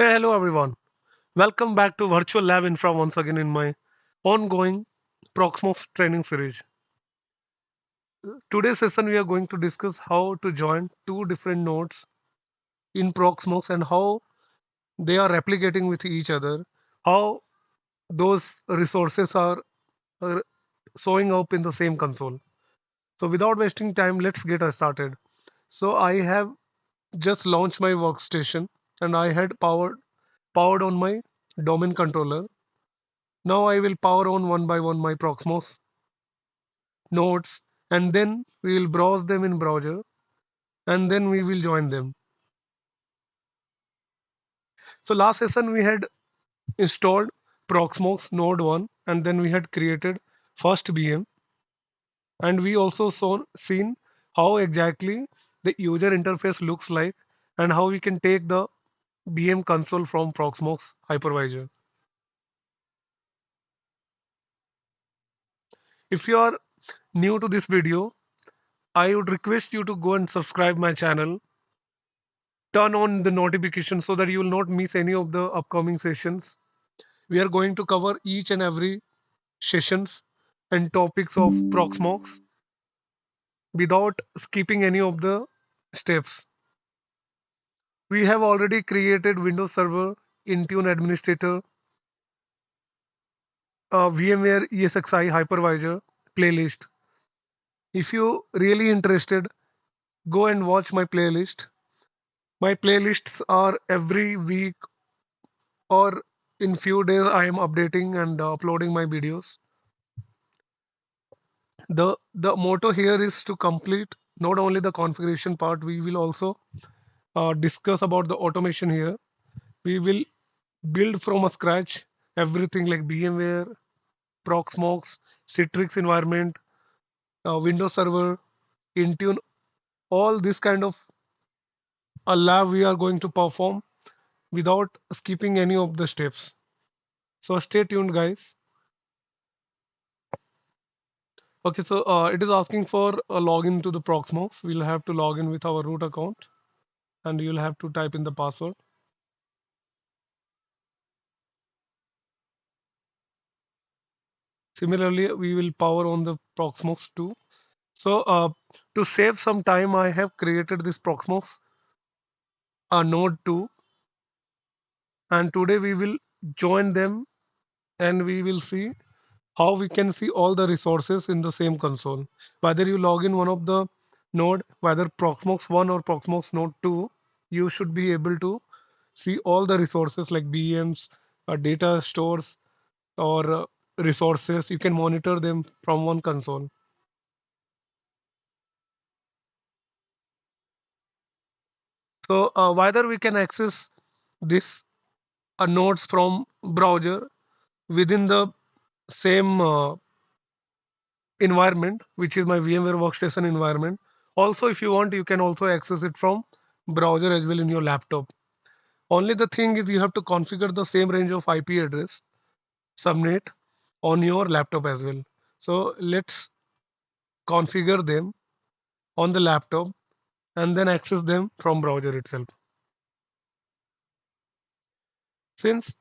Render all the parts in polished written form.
Hey, hello everyone. Welcome back to VirtualLabInfra once again in my ongoing Proxmox Training Series. Today's session we are going to discuss how to join two different nodes in Proxmox and how they are replicating with each other, how those resources are showing up in the same console. So without wasting time, let's get us started. So I have just launched my workstation and I had powered on my domain controller. Now I will power on one by one my Proxmox nodes and then we will browse them in browser and then we will join them. So last session we had installed Proxmox node 1 and then we had created first VM and we also seen how exactly the user interface looks like and how we can take the VM console from Proxmox hypervisor. If you are new to this video, I would request you to go and subscribe my channel, turn on the notification so that you will not miss any of the upcoming sessions. We are going to cover each and every sessions and topics of Proxmox without skipping any of the steps. We have already created Windows Server, Intune Administrator, VMware ESXi Hypervisor playlist. If you really interested, go and watch my playlist. My playlists are every week or in few days I am updating and uploading my videos. The motto here is to complete not only the configuration part, we will also discuss about the automation here. We will build from a scratch everything like VMware, Proxmox, Citrix environment, Windows Server, Intune, all this kind of a lab we are going to perform without skipping any of the steps. So stay tuned, guys. Okay, so it is asking for a login to the Proxmox. We'll have to log in with our root account and you'll have to type in the password. Similarly, we will power on the Proxmox 2. So to save some time, I have created this Proxmox node 2 and today we will join them and we will see how we can see all the resources in the same console. Whether you log in one of the node, whether Proxmox 1 or Proxmox node 2, you should be able to see all the resources like VMs, data stores or resources. You can monitor them from one console. So whether we can access this nodes from browser within the same environment, which is my VMware workstation environment. Also, if you want, you can also access it from browser as well in your laptop. Only the thing is you have to configure the same range of IP address subnet on your laptop as well. So let's configure them on the laptop and then access them from browser itself. Since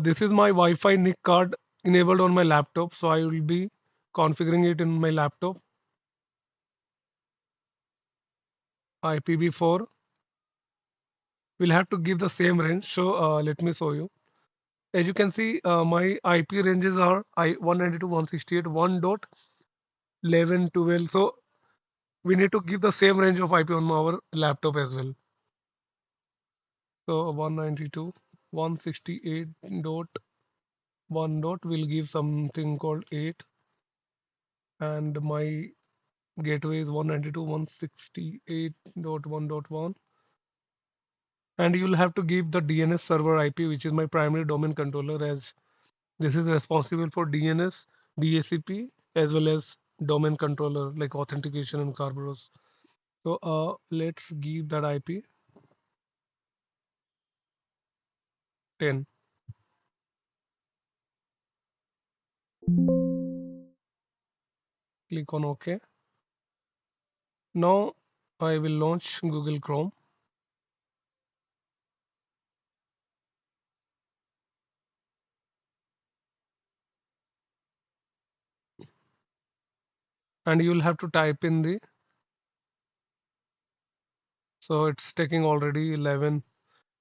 this is my Wi-Fi NIC card enabled on my laptop, so I will be configuring it in my laptop. IPv4 will have to give the same range. So let me show you. As you can see, my IP ranges are 192.168, 1.1112. So we need to give the same range of IP on our laptop as well. So 192.168.1 dot will give something called 8, and my gateway is 192.168.1.1. And you'll have to give the DNS server IP, which is my primary domain controller, as this is responsible for DNS, DHCP, as well as domain controller like authentication and Kerberos. So let's give that IP 10. Click on OK. Now I will launch Google Chrome. and you will have to type in the, so it's taking already 11,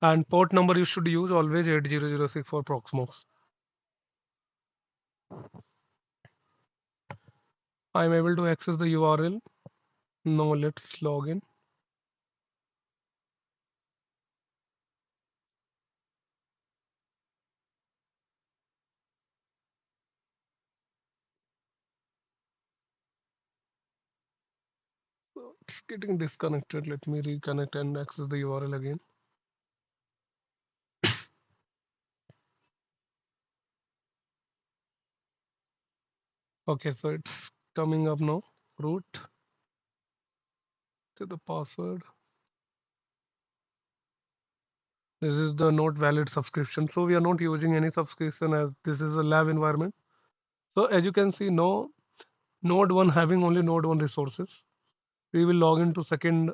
and port number you should use always 8006 for Proxmox. I'm able to access the URL. Now let's log in. So it's getting disconnected. Let me reconnect and access the URL again. Okay, so it's coming up now. Root to the password. This is the not valid subscription. So we are not using any subscription as this is a lab environment. So as you can see, no node 1 having only node 1 resources. We will log into second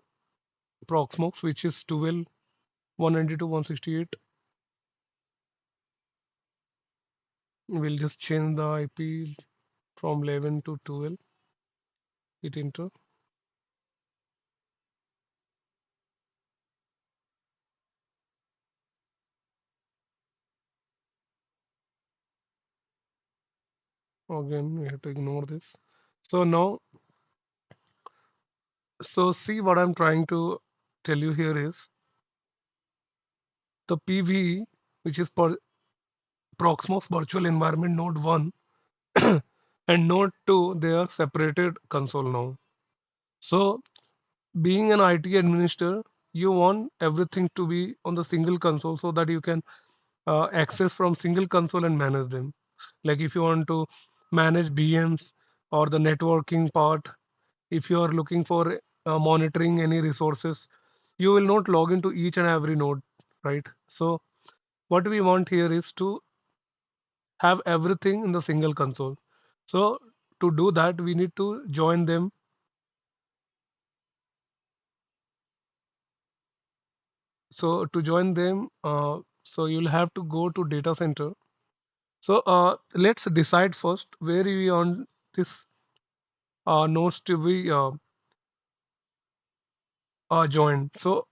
Proxmox, which is 12, 192.168. We'll just change the IP from 11 to 12. Hit enter. Again, we have to ignore this. So now, so see what I'm trying to tell you here is the PVE, which is per Proxmox Virtual Environment Node 1 and Node 2, they are separated console now. So being an IT administrator, you want everything to be on the single console so that you can access from single console and manage them. Like if you want to manage VMs or the networking part, if you are looking for monitoring any resources, you will not log into each and every node, right? So what we want here is to have everything in the single console. So to do that, we need to join them. So to join them, so you'll have to go to data center. So let's decide first where we want this nodes to be joined. So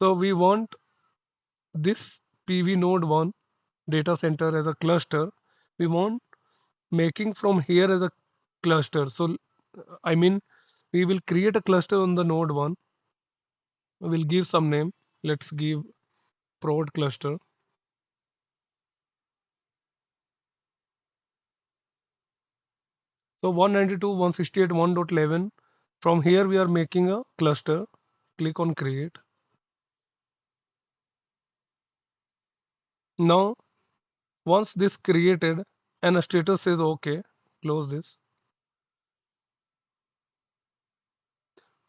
we want this PV node 1 data center as a cluster. We want making from here as a cluster. So I mean, we will create a cluster on the node 1. We'll give some name. Let's give prod cluster. So 192.168.1.11. From here we are making a cluster. Click on create. Now once this created and a status says okay, close this.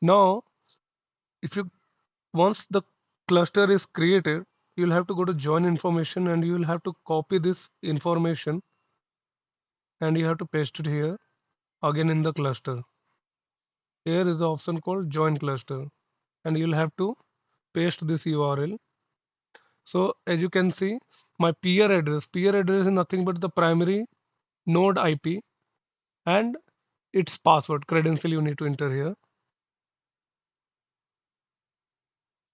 Now if you once the cluster is created, you'll have to go to join information and you will have to copy this information and you have to paste it here again in the cluster. Here is the option called join cluster and you'll have to paste this URL. So as you can see, my peer address is nothing but the primary node IP and its password credential you need to enter here.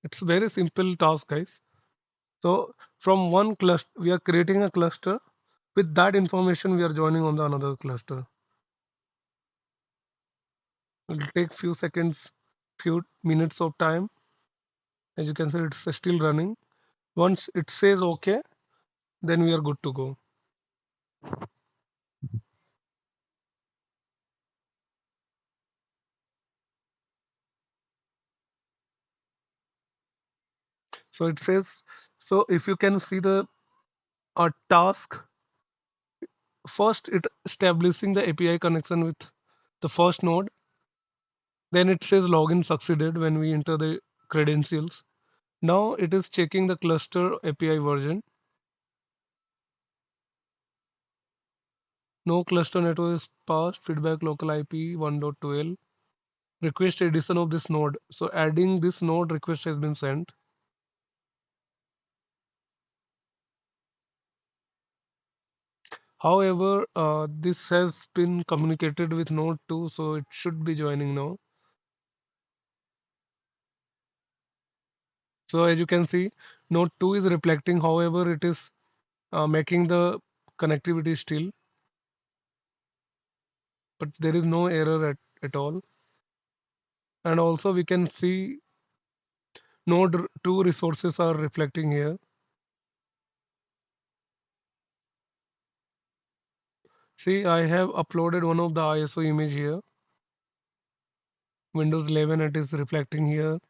It's very simple task, guys. So from one cluster, we are creating a cluster. With that information, we are joining on the another cluster. It will take few seconds, few minutes of time. As you can see, it's still running. Once it says OK, then we are good to go. So it says, so if you can see the task, first it establishing the API connection with the first node. Then it says login succeeded when we enter the credentials. Now it is checking the cluster API version. No cluster network is passed. Feedback local IP 1.12. Request addition of this node. So adding this node request has been sent. However, this has been communicated with node 2, so it should be joining now. So as you can see, node 2 is reflecting. However, it is making the connectivity still, but there is no error at all. And also we can see node 2 resources are reflecting here. See, I have uploaded one of the ISO image here. Windows 11, it is reflecting here.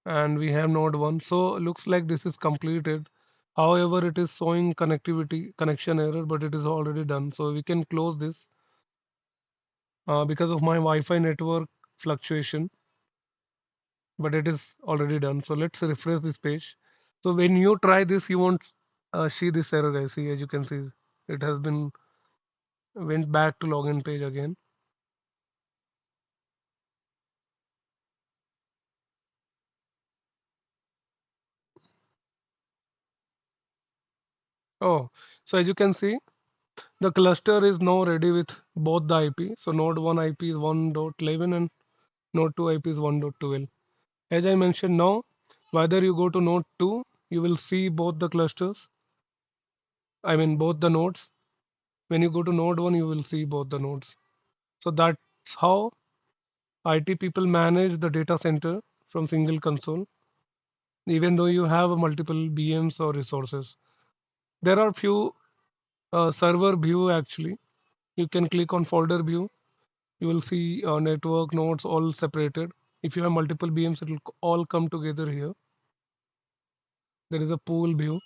And we have node 1. So looks like this is completed. However, it is showing connectivity connection error, but it is already done. So we can close this because of my Wi-Fi network fluctuation, but it is already done. So let's refresh this page. So when you try this, you won't see this error, guys. See, as you can see, it has been went back to login page again. Oh, so as you can see, the cluster is now ready with both the IP. So node 1 IP is 1.11 and node 2 IP is 1.12. As I mentioned now, whether you go to node 2, you will see both the clusters. I mean both the nodes. When you go to node 1, you will see both the nodes. So that's how IT people manage the data center from single console, even though you have multiple VMs or resources. There are few server view actually. You can click on folder view. You will see network nodes all separated. If you have multiple VMs, it will all come together here. There is a pool view.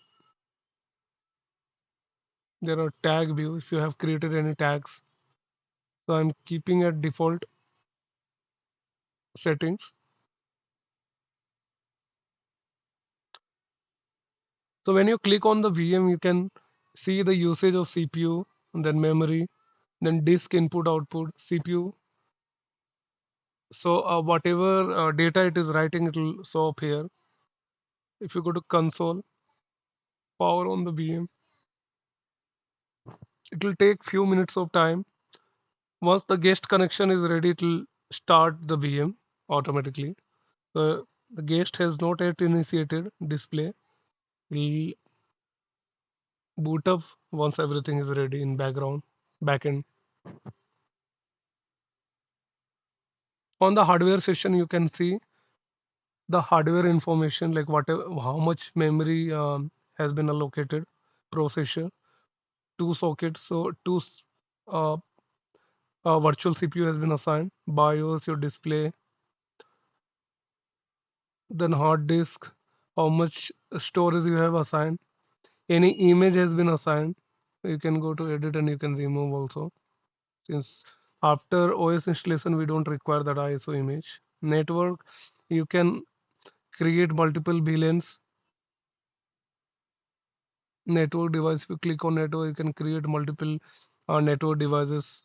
There are tag view if you have created any tags. So I'm keeping at default settings. So when you click on the VM, you can see the usage of CPU, and then memory, then disk input output, CPU. So whatever data it is writing, it will show up here. If you go to console, power on the VM, it will take few minutes of time. Once the guest connection is ready, it will start the VM automatically. The guest has not yet initiated display. Will boot up once everything is ready in background backend. On the hardware session, you can see the hardware information like whatever how much memory has been allocated, processor, two sockets, so uh, virtual CPU has been assigned, BIOS, your display, then hard disk, how much storage you have assigned, any image has been assigned. You can go to edit and you can remove also, since after OS installation we don't require that ISO image. Network, you can create multiple VLANs. Network device, if you click on network, you can create multiple network devices.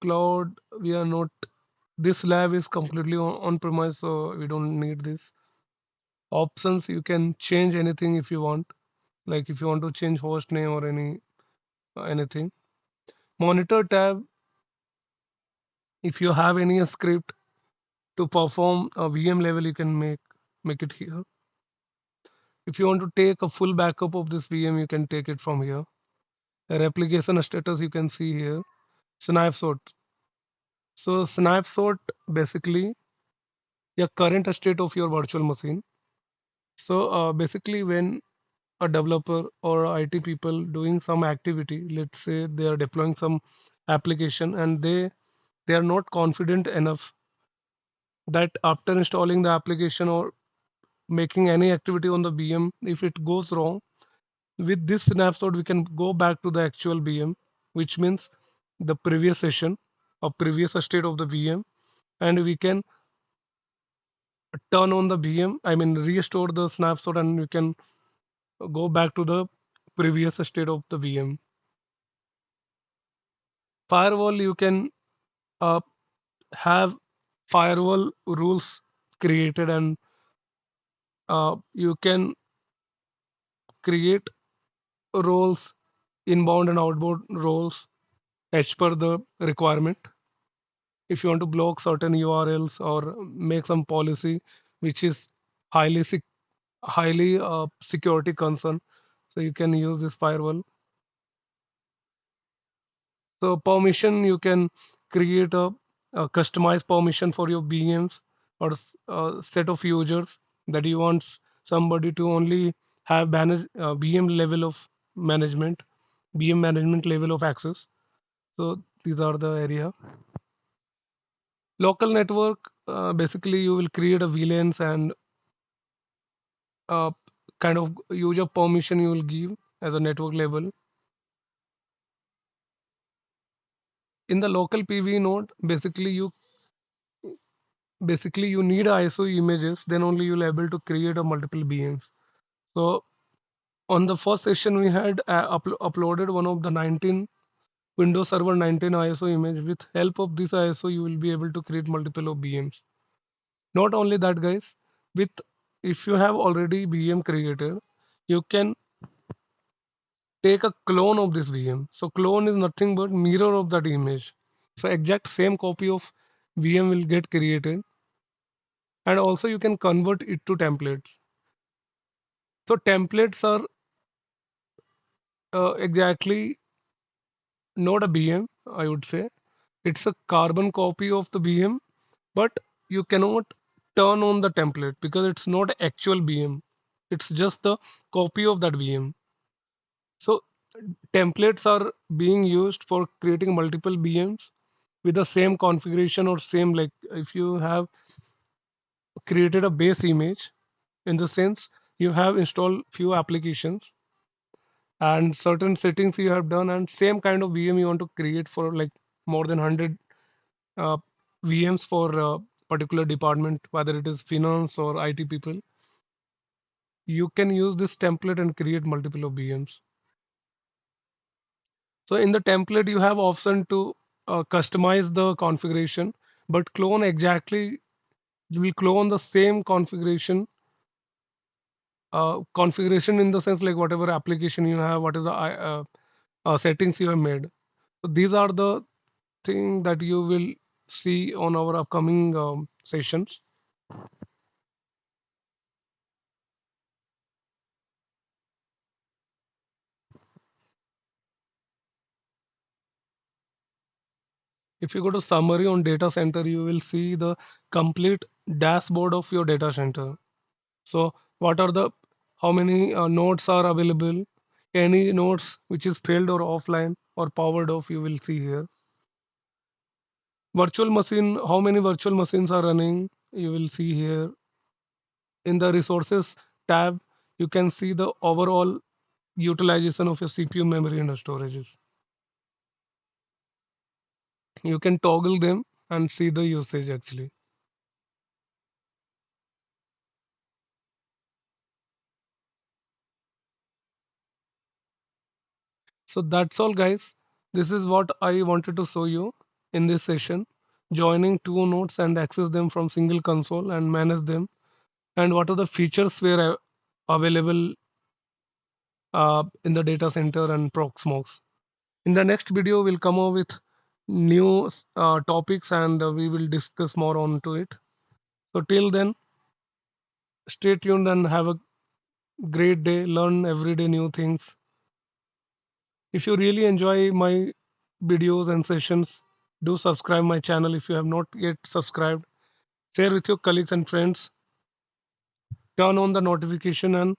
Cloud, we are not, this lab is completely on premise, so we don't need this. Options, you can change anything if you want, like if you want to change host name or anything. Monitor tab, if you have any script to perform a VM level, you can make it here. If you want to take a full backup of this VM, you can take it from here. Replication status, you can see here. Snapshot, so snapshot basically your current state of your virtual machine. So basically when a developer or IT people doing some activity, let's say they are deploying some application and they are not confident enough that after installing the application or making any activity on the VM, if it goes wrong, with this snapshot we can go back to the actual VM, which means the previous session or previous state of the VM, and we can turn on the VM, I mean restore the snapshot, and we can go back to the previous state of the VM. Firewall, you can uh, have firewall rules created, and you can create roles, inbound and outbound roles as per the requirement. If you want to block certain URLs or make some policy which is highly highly security concern, so you can use this firewall. So permission, you can create a customized permission for your VMs or a set of users that you want somebody to only have VM level of management, VM management level of access. So these are the area. Local network, basically you will create a VLANs and kind of user permission you will give as a network level. In the local PV node, basically you need ISO images, then only you'll able to create a multiple VMs. So on the first session we had uploaded one of the 19 Windows Server 19 ISO image. With help of this ISO, you will be able to create multiple of VMs. Not only that, guys, with if you have already VM created, you can take a clone of this VM. So clone is nothing but mirror of that image. So exact same copy of VM will get created, and also you can convert it to templates. So templates are exactly not a VM, I would say. It's a carbon copy of the VM, but you cannot turn on the template because it's not actual VM. It's just the copy of that VM. So templates are being used for creating multiple VMs with the same configuration or same, like if you have created a base image, in the sense you have installed few applications and certain settings you have done, and same kind of VM you want to create for like more than 100 uh, VMs for a particular department, whether it is finance or IT people, you can use this template and create multiple of VMs. So in the template, you have option to customize the configuration, but clone exactly, you will clone the same configuration in the sense like whatever application you have, what is the settings you have made. So these are the thing that you will see on our upcoming sessions. If you go to summary on data center, you will see the complete dashboard of your data center. So what are the, how many nodes are available, any nodes which is failed or offline or powered off, you will see here. Virtual machine, how many virtual machines are running, you will see here. In the resources tab, you can see the overall utilization of your CPU, memory and storages. You can toggle them and see the usage actually. So that's all, guys. This is what I wanted to show you in this session. Joining two nodes and access them from single console and manage them. And what are the features were available in the data center and Proxmox. In the next video, we'll come up with new topics and we will discuss more on to it. So till then, stay tuned and have a great day. Learn everyday new things. If you really enjoy my videos and sessions, do subscribe my channel if you have not yet subscribed. Share with your colleagues and friends. Turn on the notification and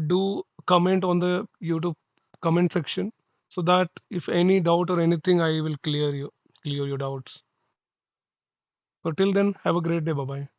do comment on the YouTube comment section so that if any doubt or anything, I will clear your doubts. So till then, have a great day. Bye bye.